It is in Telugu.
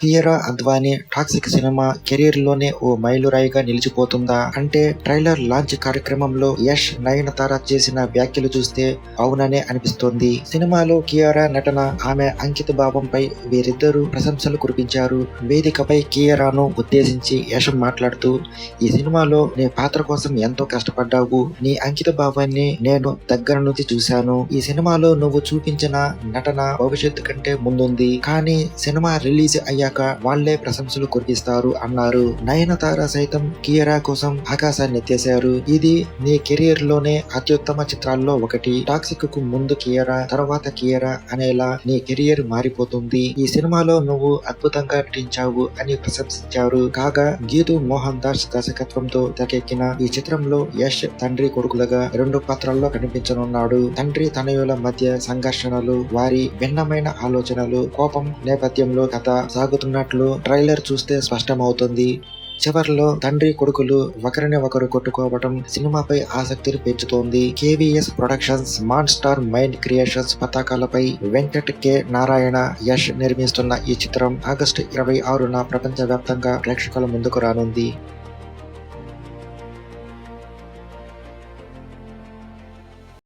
Kiara Advani toxic cinema career లోనే ఓ మైలురాయిగా నిలిచిపోతుందా అంటే ట్రైలర్ లాంచ్ కార్యక్రమంలో యష్ నయనతార చేసిన వ్యాఖ్యలు చూస్తే అవుననే అనిపిస్తోంది. సినిమాలో కియారా నటన, ఆమె అంకిత భావంపై వీరిద్దరూ ప్రశంసలు కురిపించారు. వేదికపై కియారాను ఉద్దేశించి యష్ మాట్లాడుతూ, ఈ సినిమాలో నీ పాత్ర కోసం ఎంతో కష్టపడ్డావు. నీ అంకిత భావాన్ని నేను దగ్గర నుంచి చూశాను. ఈ సినిమాలో నువ్వు చూపించిన నటన భవిష్యత్తు కంటే ముందుంది. కానీ సినిమా రిలీజ్ అయ్యాక వాళ్లే ప్రశంసలు కురిపిస్తారు అన్నారు. నయనతార సైతం కియారా కోసం ఆకాశాన్ని ఎత్తేశారు. ఇది నీ కెరీర్ లోనే అత్యుత్తమ చిత్రాల్లో ఒకటి. టాక్సిక్ కు ముందు కియారా, తర్వాత కియారా అనేలా నీ కెరియర్ మారిపోతుంది. ఈ సినిమాలో నువ్వు అద్భుతంగా నటించావు అని ప్రశంసించారు. కాగా గీతూ మోహన్ దాస్ దర్శకత్వంతో తెరకెక్కిన ఈ చిత్రంలో యష్ తండ్రి కొడుకులుగా 2 పాత్రల్లో కనిపించనున్నాడు. తండ్రి తనయుల మధ్య సంఘర్షణలు, వారి భిన్నమైన ఆలోచనలు, కోపం నేపథ్యంలో కథ సాగుతున్నట్లు ట్రైలర్ చూస్తే స్పష్టమవుతుంది. చివర్లో తండ్రి కొడుకులు ఒకరిని ఒకరు కొట్టుకోవటం సినిమాపై ఆసక్తిని పెంచుతోంది. KVS productions, monster mind creations పతాకాలపై వెంకట్ కె నారాయణ, యష్ నిర్మిస్తున్న ఈ చిత్రం ఆగస్టు 26న ప్రపంచ వ్యాప్తంగా ప్రేక్షకుల ముందుకు రానుంది.